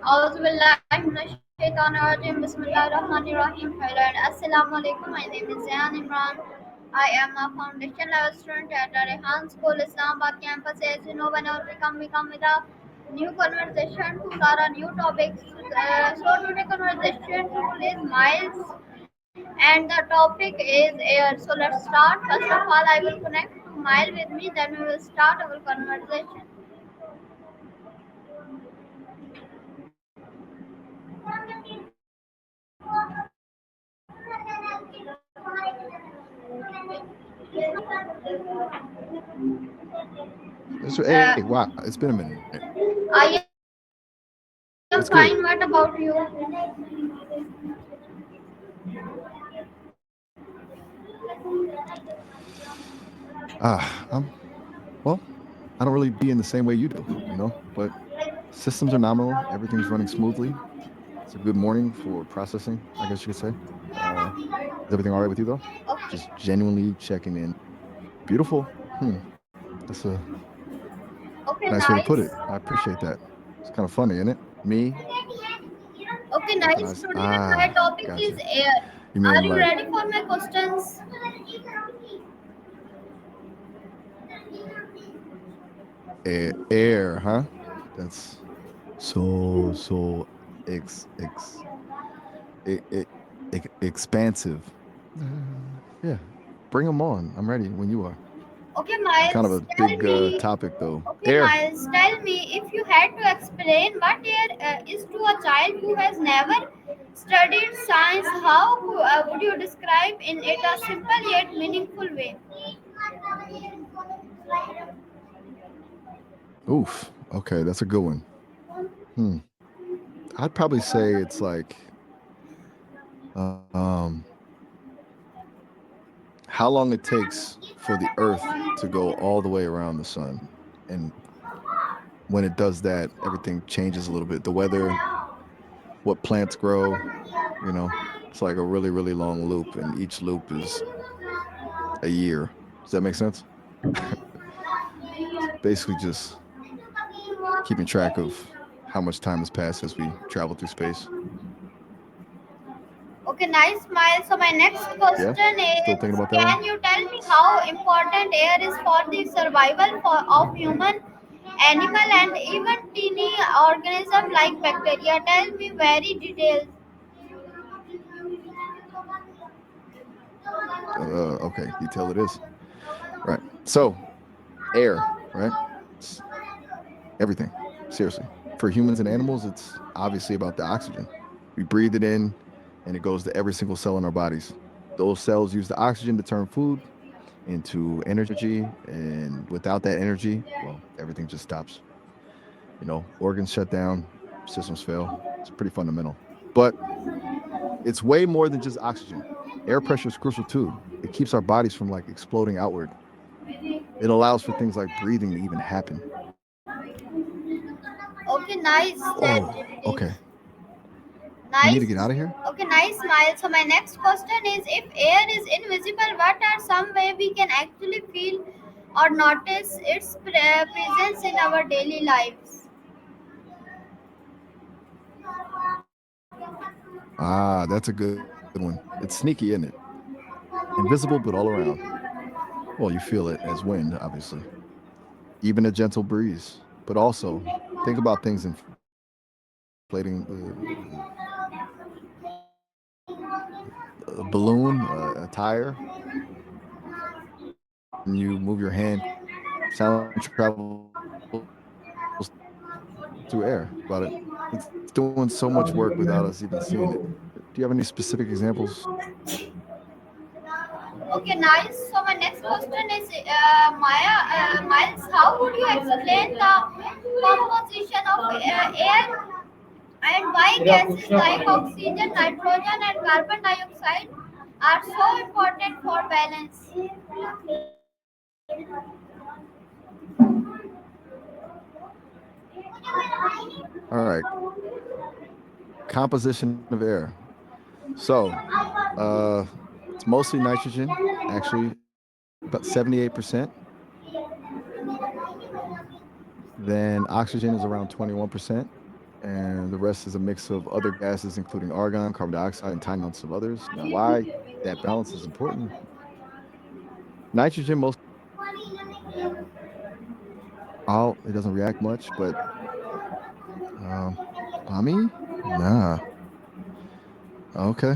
أعوذ بالله من الشيطان الرجيم بسم الله الرحمن الرحيم Thailand Assalamu alaikum. My name is Zayan Imran. I am a foundation level student at the Rehan School Islamabad campus. As you know, whenever we come with a new conversation to start a new topic. So today conversation tool is miles and the topic is air. So let's start. First of all, I will connect to Mile with me. Then we will start our conversation. Hey, Uh, wow, it's been a minute. I am fine. What about you? It's good. I'm well. I don't really be in the same way you do, but systems are nominal. Everything's running smoothly. It's a good morning for processing, I guess you could say. Is everything all right with you though? Okay. Just genuinely checking in. Beautiful. That's a Okay, nice way to put nice. it. I appreciate that. It's kind of funny, isn't it? Me Okay, nice. recognize. Today my topic is Gotcha. air. You Are mean you like ready for my questions? air, huh? That's so ex e- e- expansive. Yeah, bring them on. I'm ready when you are. Okay, It's kind of Miles, a tell big me. topic, though. Okay, Air. Miles, tell me if you had to explain what air is to a child who has never studied science, how would you describe in it a simple yet meaningful way? Oof. Okay, that's a good one. Hmm. I'd probably say it's like um, how long it takes for the Earth to go all the way around the sun, and when it does that, everything changes a little bit. The weather, what plants grow, you know, it's like a really long loop, and each loop is a year. Does that make sense? It's basically just keeping track of how much time has passed as we travel through space. Okay, nice, Miles. So my next Yeah? question Still thinking is, about that one? can you tell me how important air is for the survival of human, animal, and even teeny organism like bacteria? Tell me very details. Okay, detail it is. Right. So, air, right? It's everything. Seriously. For humans and animals, it's obviously about the oxygen. We breathe it in, and it goes to every single cell in our bodies. Those cells use the oxygen to turn food into energy, and without that energy, well, everything just stops. Organs shut down, systems fail. It's pretty fundamental. But it's way more than just oxygen. Air pressure is crucial too. It keeps our bodies from like exploding outward. It allows for things like breathing to even happen. Okay, nice. That Whoa. it is. Okay. You need to Nice. get out of here? Okay, nice, Miles. So my next question is, if air is invisible, what are some way we can actually feel or notice its presence in our daily lives? That's a good one. It's sneaky, isn't it? Invisible, but all around. Well, you feel it as wind, obviously. Even a gentle breeze. But also, think about things inflating a balloon, a tire. When you move your hand, sound travels through air. About it. It's doing so much work without us even seeing it. Do you have any specific examples? Okay, nice. So my next question is, Maya, Miles, how would you explain the composition of air and why gases like oxygen, nitrogen, and carbon dioxide are so important for balance? All right, composition of air. So, uh, it's mostly nitrogen, actually, about 78%. Then oxygen is around 21%, and the rest is a mix of other gases, including argon, carbon dioxide, and tiny amounts of others. Now, why that balance is important? Nitrogen, most all it doesn't react much, but um, Ami, nah, okay.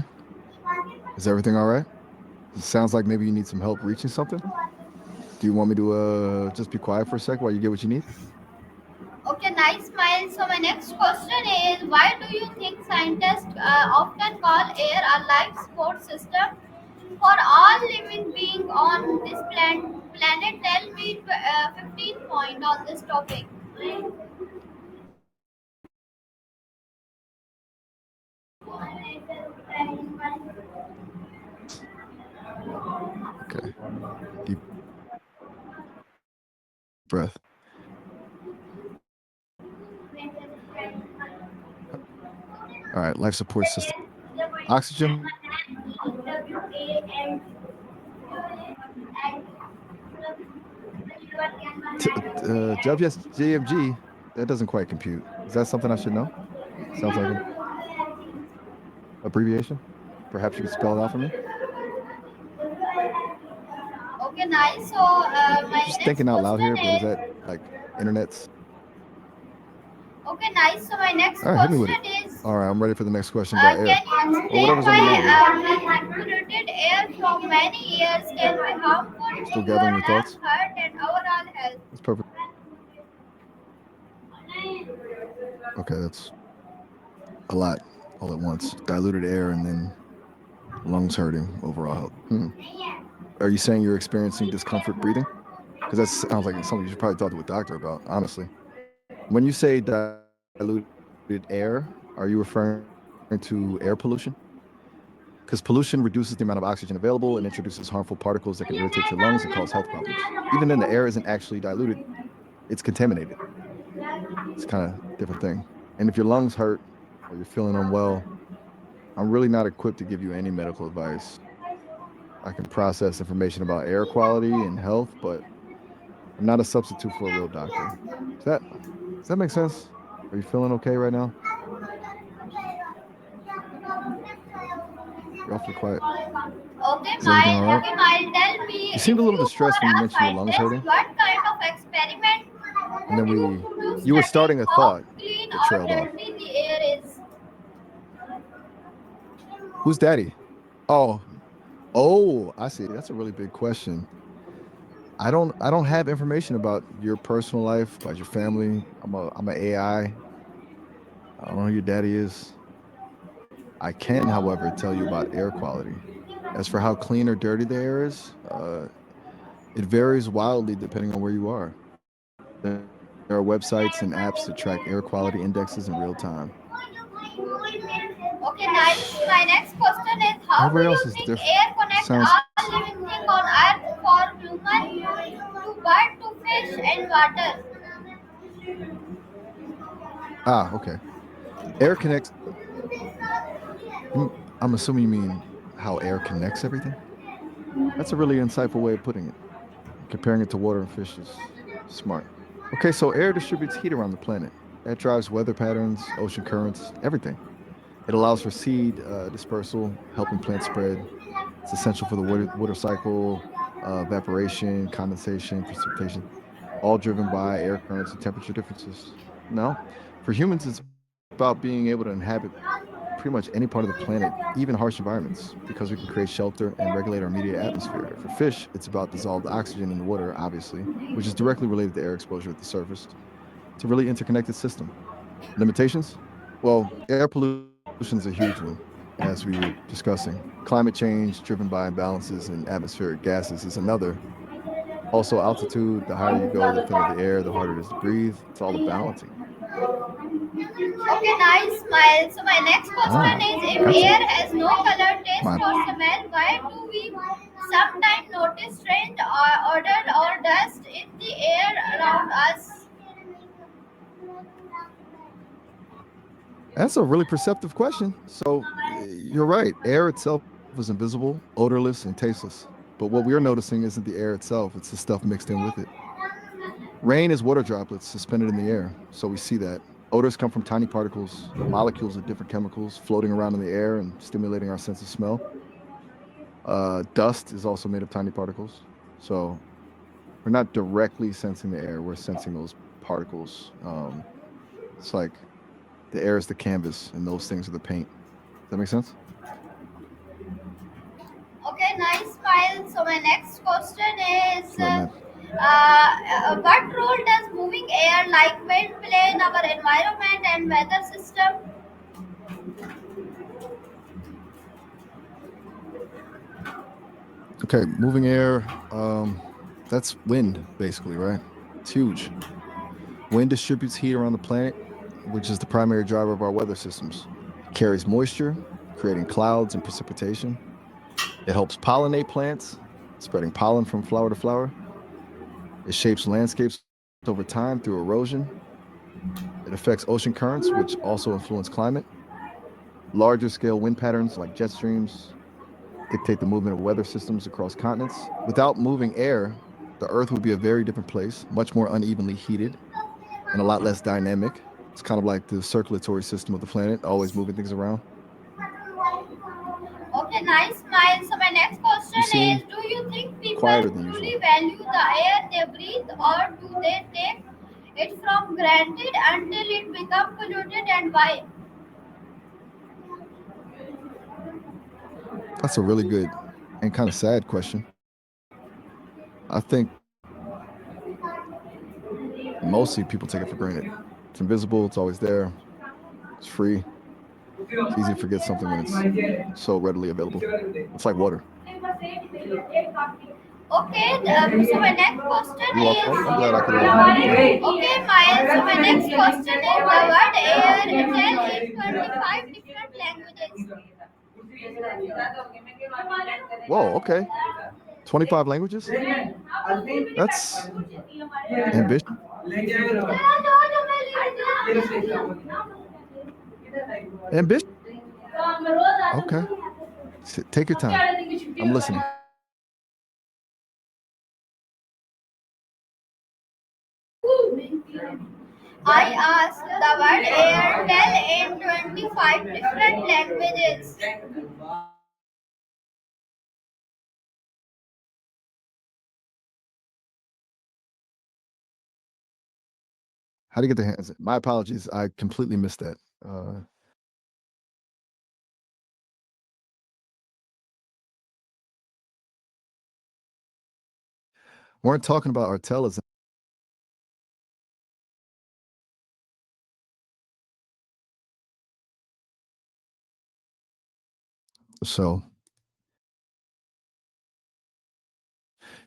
Is everything all right? It sounds like maybe you need some help reaching something. Do you want me to just be quiet for a second while you get what you need? Okay, nice, smile. So my next question is, why do you think scientists often call air a life support system for all living beings on this planet? Tell me 15 point on this topic. Okay, deep breath. All right, life support system. Oxygen, WSJFG, that doesn't quite compute. Is that something I should know? Sounds like an abbreviation. Perhaps you could spell it out for me? Okay, nice. So my Just next thinking out loud question here, but is that is, like internet's? okay, nice. So my next All right, hit me with it. question is, All right, I'm ready for the next question about air can you or explain whatever's on your mind, really. why polluted air from many years can be harmful Still to your gathering your lungs, thoughts? heart, and overall health? That's perfect. Okay, that's a lot all at once. Diluted air and then lungs hurting, overall health. Are you saying you're experiencing discomfort breathing? Because that sounds like something you should probably talk to a doctor about, honestly. When you say diluted air, are you referring to air pollution? Because pollution reduces the amount of oxygen available and introduces harmful particles that can irritate your lungs and cause health problems. Even then, the air isn't actually diluted, it's contaminated. It's kind of a different thing. And if your lungs hurt or you're feeling unwell, I'm really not equipped to give you any medical advice. I can process information about air quality and health, but I'm not a substitute for a real doctor. Does that make sense? Are you feeling okay right now? You're awfully quiet. Okay, Is everything all right? Tell me, You seemed a if little you distressed were when you a mentioned your lungs scientist, hurting, what kind of experiment and then would you we do to you were study starting a how thought clean but or trailed off. dirty the air is? Who's daddy? Oh, oh, I see. That's a really big question. I don't have information about your personal life, about your family. I'm a AI. I don't know who your daddy is. I can, however, tell you about air quality. As for how clean or dirty the air is, it varies wildly depending on where you are. There are websites and apps to track air quality indexes in real time. Okay, nice. My next question is, how Everybody do else you is think different. air connect Sounds all living things on Earth, for human to bird to fish and water? okay. Air connects. I'm assuming you mean how air connects everything. That's a really insightful way of putting it. Comparing it to water and fish is smart. Okay, so air distributes heat around the planet. That drives weather patterns, ocean currents, everything. It allows for seed dispersal, helping plants spread. It's essential for the water cycle, evaporation, condensation, precipitation, all driven by air currents and temperature differences. No, for humans, it's about being able to inhabit pretty much any part of the planet, even harsh environments, because we can create shelter and regulate our immediate atmosphere. For fish, it's about dissolved oxygen in the water, obviously, which is directly related to air exposure at the surface. It's a really interconnected system. Limitations? Well, air pollution is a huge one, as we were discussing. Climate change, driven by imbalances in atmospheric gases, is another. Also, altitude, the higher you go, the thinner the air, the harder it is to breathe. It's all a balancing. Okay, nice smile. So my next question Ah, is, if gotcha. air has no color, taste, My or smell, why do we sometimes notice strange odor or dust in the air around us? That's a really perceptive question. So you're right. Air itself is invisible, odorless, and tasteless. But what we're noticing isn't the air itself, it's the stuff mixed in with it. Rain is water droplets suspended in the air, so we see that. Odors come from tiny particles, molecules of different chemicals floating around in the air and stimulating our sense of smell. Dust is also made of tiny particles, so we're not directly sensing the air; we're sensing those particles. It's like the air is the canvas, and those things are the paint. Does that make sense? Okay, nice smile. So my next question is, Just letting that. what role does moving air like wind play in our environment and weather system? Okay, moving air. That's wind, basically, right? It's huge. Wind distributes heat around the planet, which is the primary driver of our weather systems. It carries moisture, creating clouds and precipitation. It helps pollinate plants, spreading pollen from flower to flower. It shapes landscapes over time through erosion. It affects ocean currents, which also influence climate. Larger scale wind patterns like jet streams dictate the movement of weather systems across continents. Without moving air, the Earth would be a very different place, much more unevenly heated and a lot less dynamic. It's kind of like the circulatory system of the planet, always moving things around. Okay, nice smile. So my next You question is, seem do you think people quieter than truly usual. value the air they breathe, or do they take it from granted until it becomes polluted, and why? That's a really good and kind of sad question. I think mostly people take it for granted. It's invisible, it's always there, it's free. It's easy to forget something when it's so readily available. It's like water. Okay, so my next question You're welcome. is, I'm glad I could yeah. okay, Miles, so my next question is, the word air is tell in 25 different languages. Whoa, okay. 25 languages? That's ambitious. Ambitious. Okay. Take your time. I'm listening. I asked the word air tell in 25 different languages. How do you get the hands? My apologies. I completely missed that. Weren't talking about Artelas. So,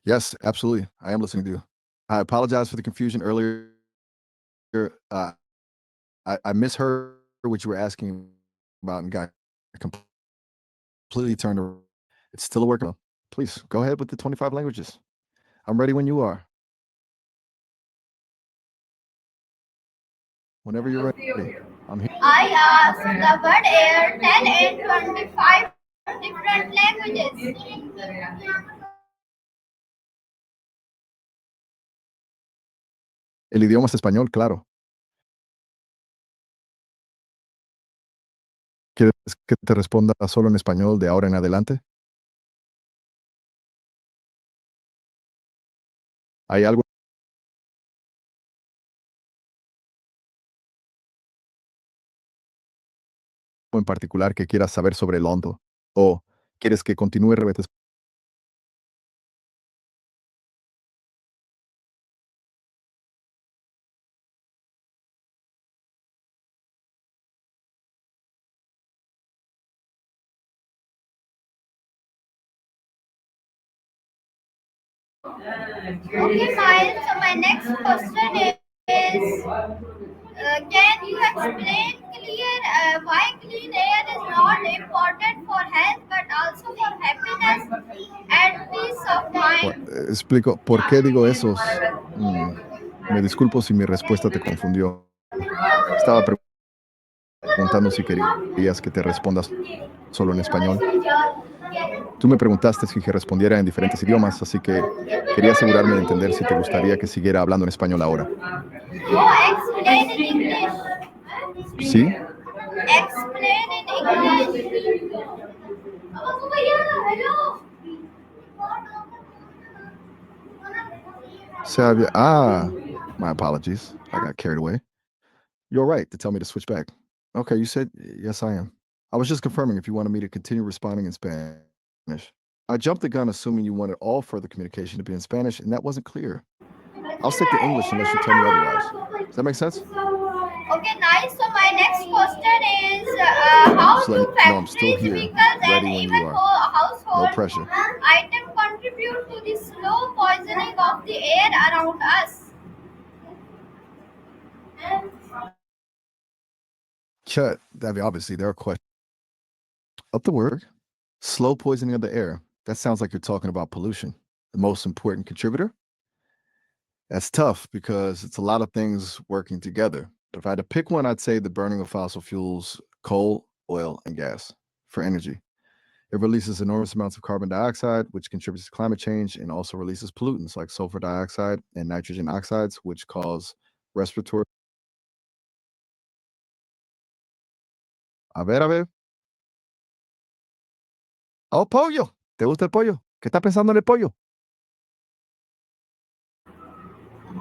yes, absolutely. I am listening to you. I apologize for the confusion earlier. Uh, I misheard what you were asking about and got completely turned around. It's still a work. Please go ahead with the 25 languages. I'm ready when you are. Whenever you're ready, I'm here. I asked the word air tell in 25 different languages. El idioma es español, claro. ¿Quieres que te responda solo en español de ahora en adelante? ¿Hay algo en particular que quieras saber sobre el hondo? ¿O quieres que continúe repetiendo? Okay, Miles. So my next question is, can you explain clear why clean air is not important for health but also for happiness and peace of mind? Explico, ¿por qué digo esos? Me disculpo si mi respuesta te confundió. Estaba preguntando si querías que te respondas solo en español. Tú me preguntaste si que respondiera en diferentes idiomas, así que quería asegurarme de entender si te gustaría que siguiera hablando en español ahora. Oh, explain in English. ¿Sí? Explain in English. My apologies. I got carried away. You're right to tell me to switch back. Okay, you said yes, I am. I was just confirming if you wanted me to continue responding in Spanish. I jumped the gun assuming you wanted all further communication to be in Spanish, and that wasn't clear. I'll stick to English unless you tell me otherwise. Does that make sense? Okay, nice. So my next question is how Just let do me know I'm still factories, here, vehicles, ready and when you even are. No household pressure. items contribute to the slow poisoning of the air around us? Cut. Obviously, there are questions. Up the word. Slow poisoning of the air. That sounds like you're talking about pollution. The most important contributor? That's tough because it's a lot of things working together. But if I had to pick one, I'd say the burning of fossil fuels, coal, oil, and gas for energy. It releases enormous amounts of carbon dioxide, which contributes to climate change and also releases pollutants like sulfur dioxide and nitrogen oxides, which cause respiratory. A ver. Oh, pollo. ¿Te gusta el pollo? ¿Qué estás pensando en el pollo?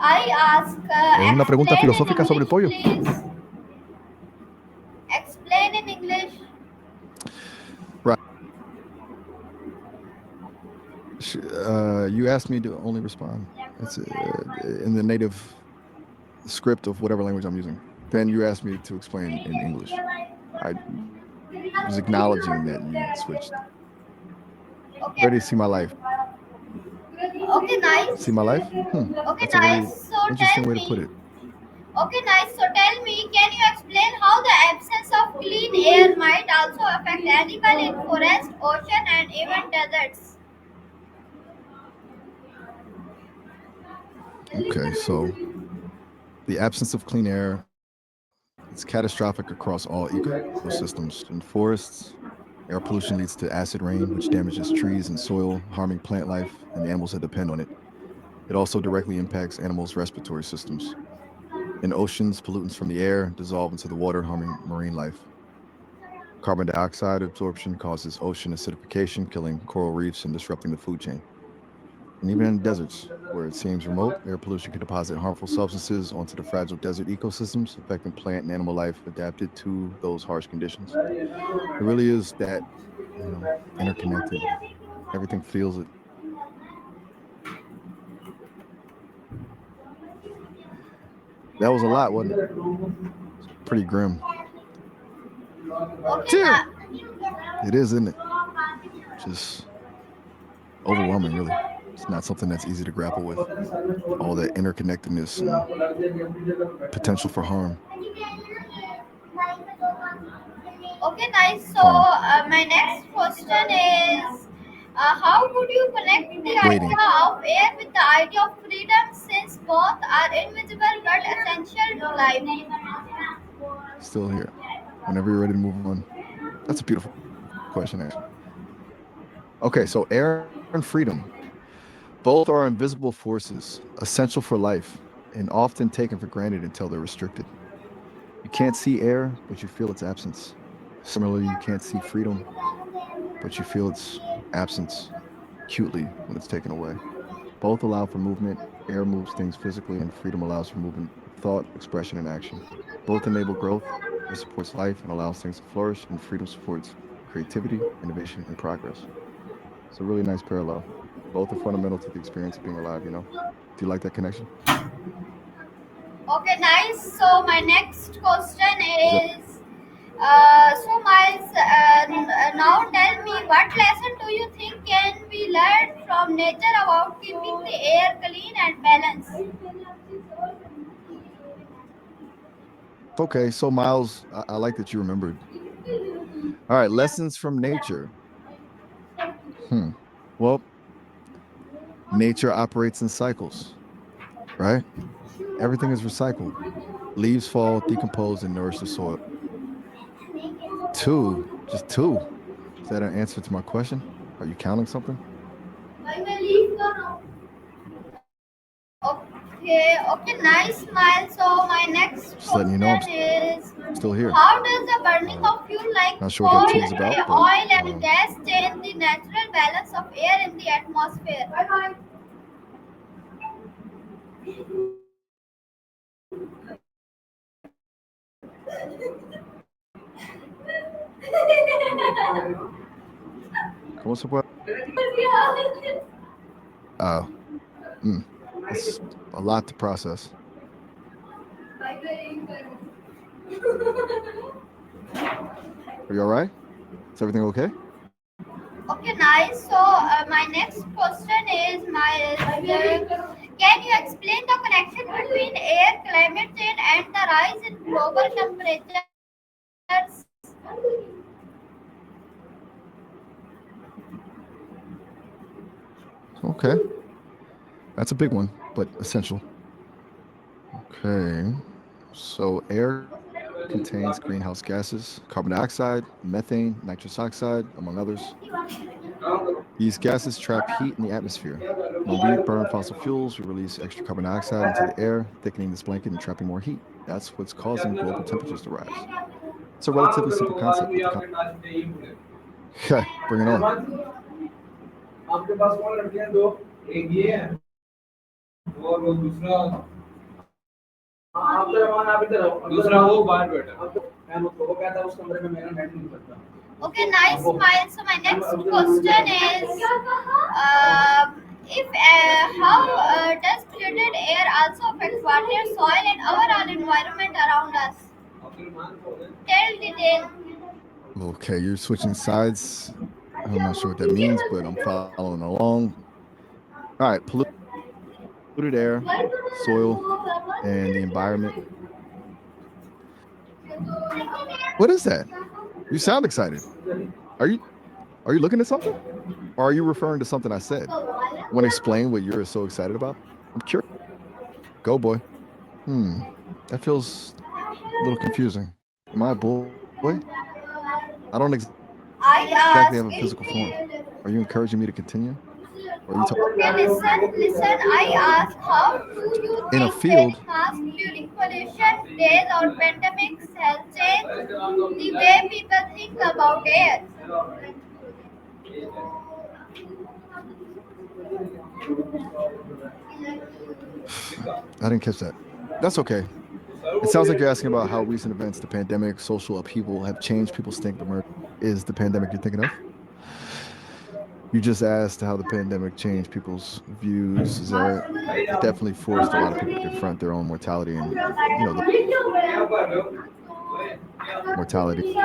I ask, Es una pregunta explain in filosófica sobre el English, pollo. please. Explain in English. Right. You asked me to only respond. It's in the native script of whatever language I'm using. Then you asked me to explain in English. I was acknowledging that you switched. Okay. Ready to see my life? Okay, nice. See my life? Okay, That's a nice. really So interesting tell way to put me. it. Okay, nice. So tell me, can you explain how the absence of clean air might also affect animal in forest, ocean, and even deserts? Okay, so the absence of clean air, it's catastrophic across all ecosystems. In forests, air pollution leads to acid rain, which damages trees and soil, harming plant life and the animals that depend on it. It also directly impacts animals' respiratory systems. In oceans, pollutants from the air dissolve into the water, harming marine life. Carbon dioxide absorption causes ocean acidification, killing coral reefs and disrupting the food chain. And even in deserts, where it seems remote, air pollution can deposit harmful substances onto the fragile desert ecosystems, affecting plant and animal life adapted to those harsh conditions. It really is that, interconnected. Everything feels it. That was a lot, wasn't it? It's pretty grim. Okay, Too. It is, isn't it? Just overwhelming, really. It's not something that's easy to grapple with. All that interconnectedness and potential for harm. okay, nice. So Harm. my next question is, how would you connect the Waiting. idea of air with the idea of freedom, since both are invisible but essential to life? Still here. Whenever you're ready to move on. That's a beautiful question, actually. Okay, so air and freedom. Both are invisible forces, essential for life, and often taken for granted until they're restricted. You can't see air, but you feel its absence. Similarly, you can't see freedom, but you feel its absence acutely when it's taken away. Both allow for movement. Air moves things physically, and freedom allows for movement of thought, expression, and action. Both enable growth. Air supports life and allows things to flourish, and freedom supports creativity, innovation, and progress. It's a really nice parallel. Both are fundamental to the experience of being alive. Do you like that connection? Okay, nice. So my next question Is that is, so Miles, now tell me, what lesson do you think can be learned from nature about keeping the air clean and balanced? okay? So, Miles, I like that you remembered. All right, lessons from nature. Hmm. Well, nature operates in cycles, right? Everything is recycled. Leaves fall, decompose, and nourish the soil. Two, just two. Is that an answer to my question? Are you counting something? Okay, okay, nice smile. So my next Just letting you know I'm question is, still here. how does the burning of fuel like Not sure what that coal, tool's about, but oil and gas change the natural balance of air in the atmosphere? ¿cómo se puede? Uh, it's a lot to process. Are you all right? Is everything okay? Okay, nice. So my next question is can you explain the connection between air, climate change, and the rise in global temperatures? Okay. That's a big one, but essential. Okay. So air contains greenhouse gases, carbon dioxide, methane, nitrous oxide, among others. These gases trap heat in the atmosphere. When we burn fossil fuels, we release extra carbon dioxide into the air, thickening this blanket and trapping more heat. That's what's causing global temperatures to rise. It's a relatively simple concept, but the okay, bring it on. Okay, nice smile. So my next question is, if how does polluted air also affect water, soil, and overall environment around us? Tell detail. Okay, you're switching sides. I'm not sure what that means, but I'm following along. All right, polluted air, soil, and the environment. What is that? You sound excited. Are you are you looking at something? Or are you referring to something I said? Want to explain what you're so excited about? I'm curious. Go, boy. Hmm. That feels a little confusing. Am I a boy? I don't exactly have a physical form. I Are you ask encouraging me to continue? Or are you talking? Okay, listen. I ask, how do you In a think field, wearing masks during pollution days or pandemics has changed the way people think about air? I didn't catch that. That's okay. It sounds like you're asking about how recent events, the pandemic, social upheaval have changed people's thinking. Is the pandemic you're thinking of? You just asked how the pandemic changed people's views. Is that right? It definitely forced a lot of people to confront their own mortality and, the mortality.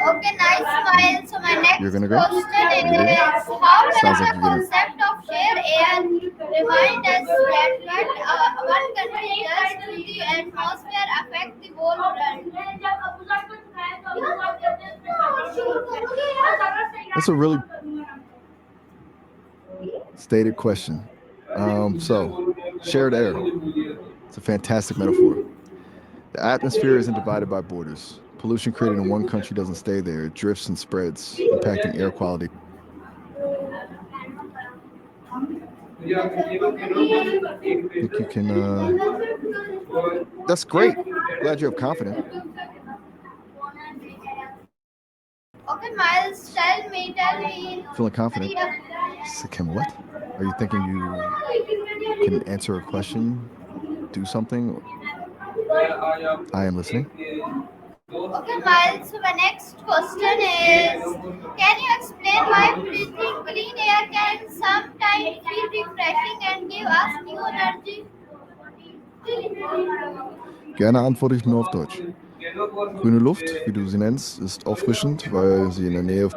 Okay, nice smile. So my You're next gonna go? question Are you leaving? is, how does Sounds like the you're getting. concept of share air remind us that what one country does to the atmosphere affect the whole world? That's a really stated question. So, shared air. It's a fantastic metaphor. The atmosphere isn't divided by borders. Pollution created in one country doesn't stay there. It drifts and spreads, impacting air quality. Think you can? That's great. Glad you have confidence. Okay, Miles, tell me. Feeling confident. Kim, what? Are you thinking you can answer a question, do something? I am listening. Okay, Miles, so my next question is, can you explain why breathing clean air can sometimes feel refreshing and give us new energy? Gerne antworte ich nur auf Deutsch. Grüne Luft, wie du sie nennst, ist auffrischend, weil sie in der Nähe.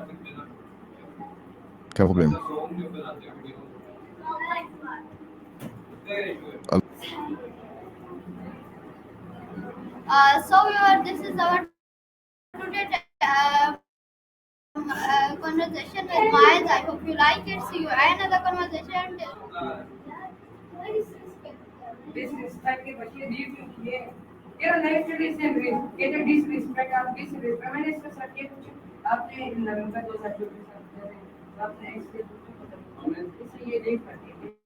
Kein Problem. This is our today conversation with Miles. I hope you like it. See you another conversation. ये naturally same ये जो disrespect आप disrespect मैंने इसके साथ ये कुछ आपने नवीन का 2 साल जैसे आपने इससे इससे ये देख सकते